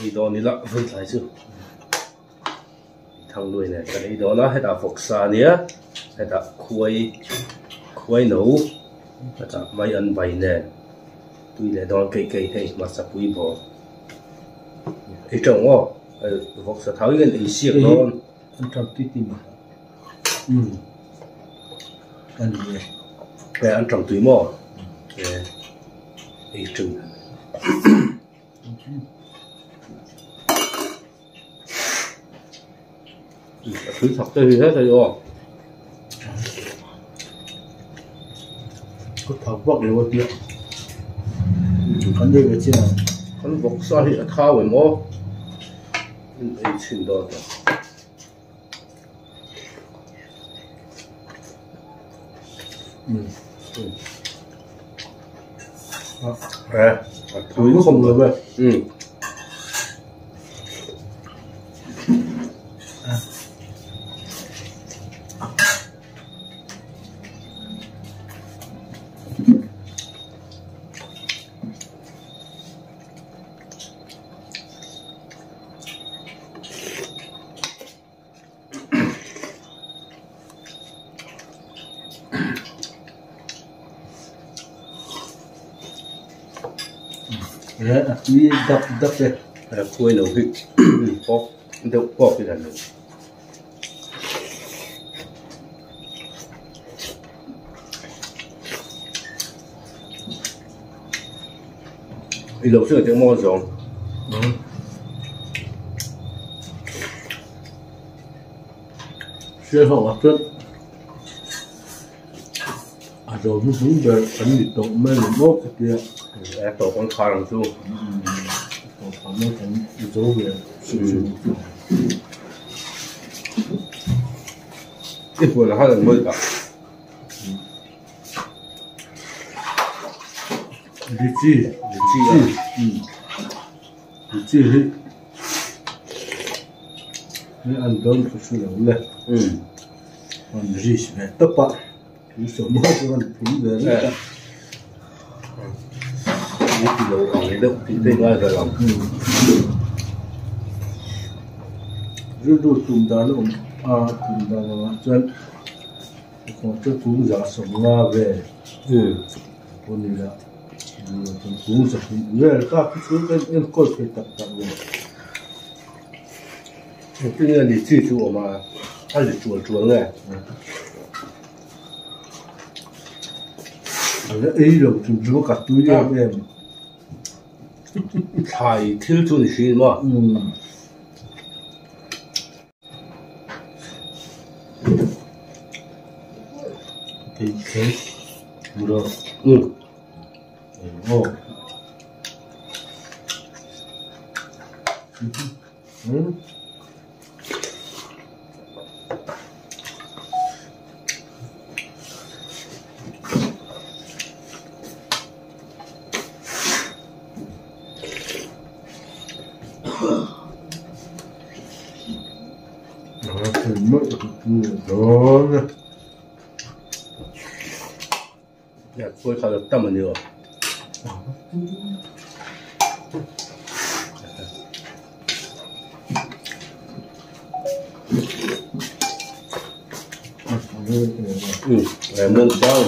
ý đó ní là vẫn lại chứ thằng đuôi này cái ý đó nó hay là phục sa nhé hay là khuấy nấu hay là mấy ăn bày nè tuy là đòn cây cây hay mà sắp quý bỏ ý trồng ó phục sa tháo cái ý xiết nó ăn trong tí tí mà ăn gì cái ăn trồng túi mò ý trồng thứ thật tới hết rồi ó có thảo bọc để vào tiệm con đây về chưa con phục sa thì tháo về mò ý xin đó túi không rồi vậy túi đập đây khuấy nấu thịt bóc đậu bóc cái là nấu lâu xưa tiếng mò giống chưa học trước rồi nó cũng về ảnh nhiệt độ mê lửa bốc cái kia em tổ con khai làm chung nó thành dấu về sử dụng ít vừa là hai lần mới cả lý chi hết cái ăn cơm có sự lớn lên còn gì về tất cả cái số mỗi con cũng về đấy cái kilo còn lấy đâu thì tên ai phải làm rồi tụm ta nó tụm ta nó chân còn cho tụm giả sống nga về con này là tụm giả về các cái số cái em coi phải tập về tuy nhiên thì chỉ chủ mà ăn được chuột này nó ấy rồi tụm chúa cả túi em thải thiếu chuẩn xí mà thì thế rồi đó ya phôi khá là tâm mà nhiều em mông sao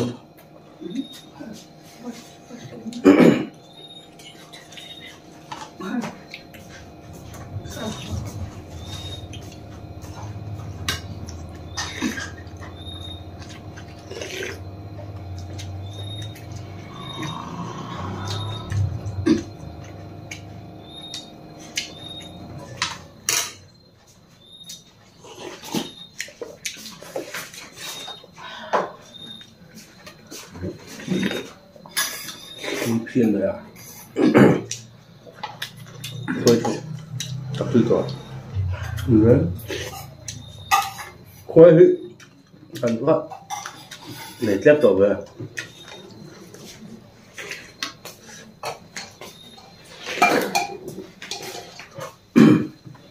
phiền rồi à thôi tập tư rồi khoai hị ăn quá để tiếp tục về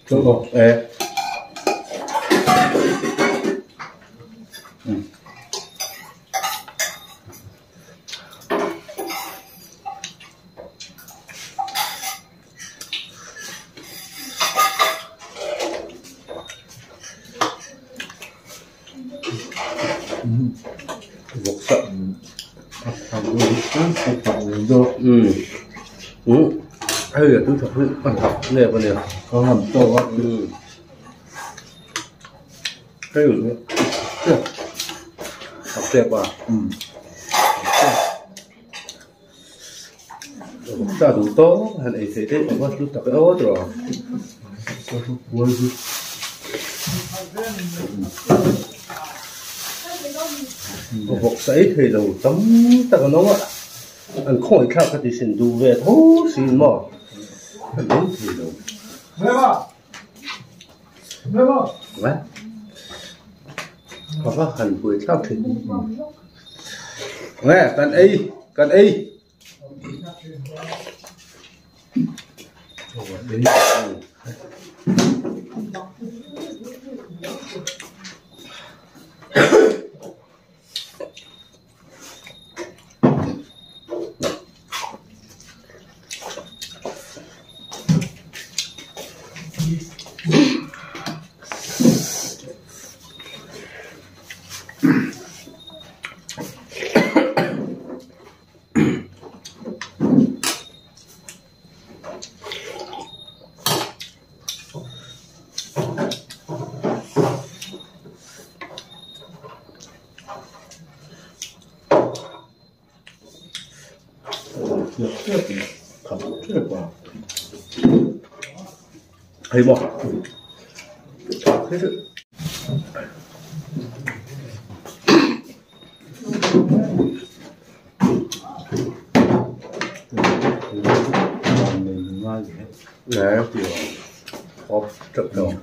chỗ nào sợ. Thằng nó không phải là do hay là tôi thật ăn thật nè bên này có làm to quá. hay là học đẹp à. Sao đủ tốt hành ấy thế đấy mà tôi tập cái ớt rồi. Một sấy thì đầu tấm tất cả nó ạ. Anh khỏi khác cái gì xin đủ về thôi xin mà. Anh đúng thì đâu. Đấy. Hoặc là hành quỳ khác thì. Nghe cần y. Hay bỏ thế sự này thì hộp chậm đầu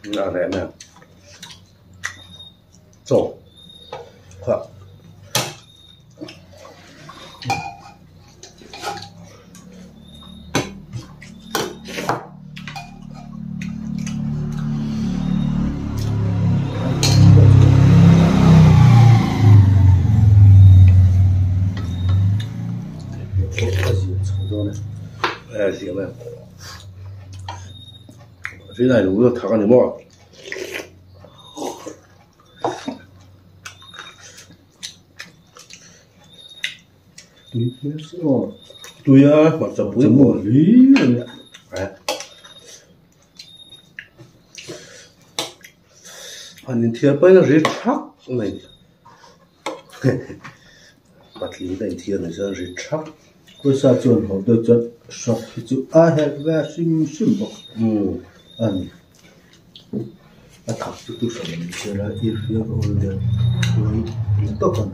là rẻ nè sổ hoặc gì mà cái này đúng là thằng ăn được không? Tôi mà tập với một lý rồi ạ. Anh thiệt bây giờ rất chắc này. Bắt lý này thiệt này rất chắc. Tôi sao chọn họ tôi chọn shop thì chú ai hết về sim bọc. Anh thằng tôi sao mình sẽ là if you all the way to con.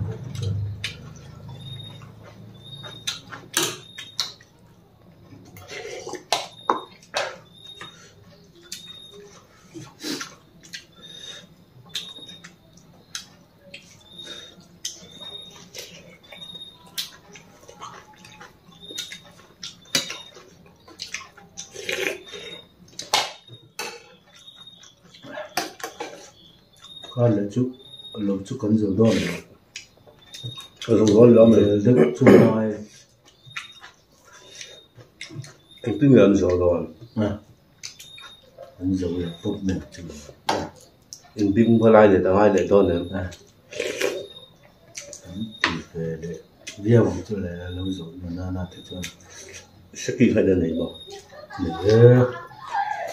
Cái là chú lâu chú cần dầu đỏ này, dầu đỏ lắm rồi, rất chú mai, anh tin là dầu đỏ, anh dầu là tốt nhất chứ, anh biết phải lại để tao ai để đỏ nữa, thì về để việc của tôi là lâu rồi mà na thì cho, sẽ kỹ phải đến này bao, để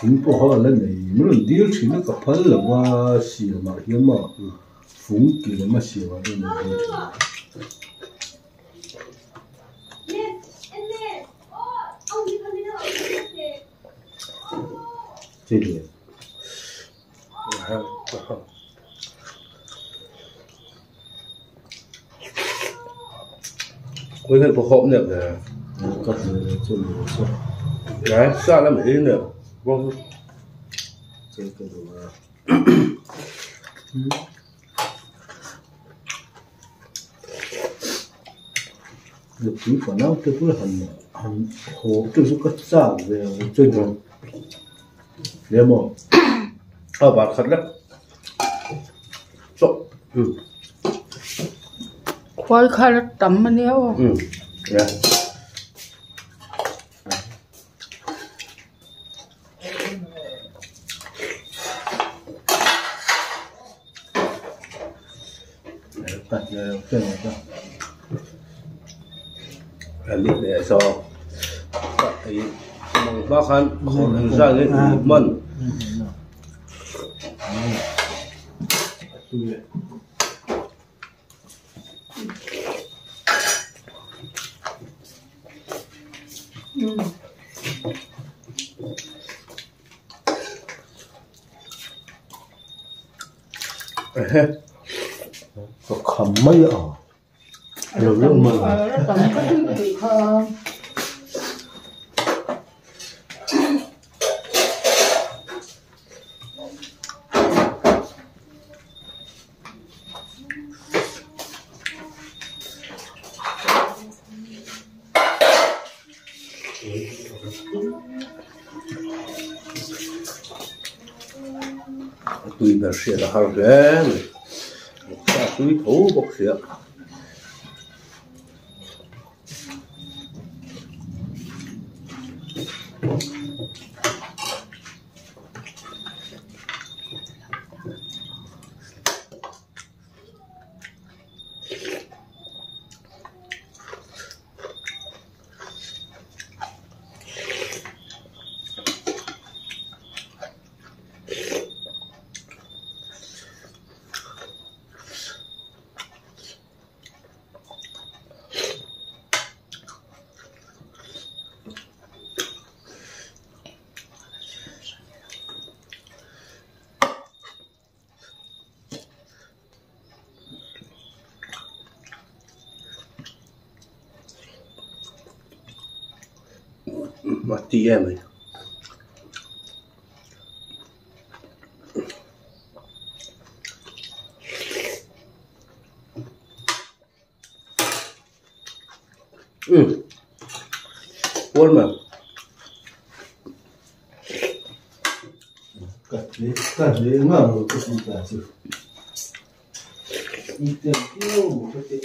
chính phủ họ là này, muốn điều chỉnh nó có phần là qua xí mà hiếm mà, phúng kỳ là mà xí mà nên là điều chỉnh. Thế thì với cái bộ hộp này là có thể cho mình sao? đấy sao nó mới được, vâng, cái đồ được quý phản nào tôi cũng là hẳn hồ tôi cũng có sao về chơi được để mà bạn khát lắm sốt khoai khai là tắm mà neo yeah. cắt cái này cho anh biết để cho cái mong bác hắn không ra cái mần có khẩm mấy rồi luôn mà tắm có thứ gì không tùy vào xe là hàng rẻ tùy thấu bọc xe mati em ấy cuốn mà cắt lấy ngon rồi cũng không cả chứ ít tiền kêu một cái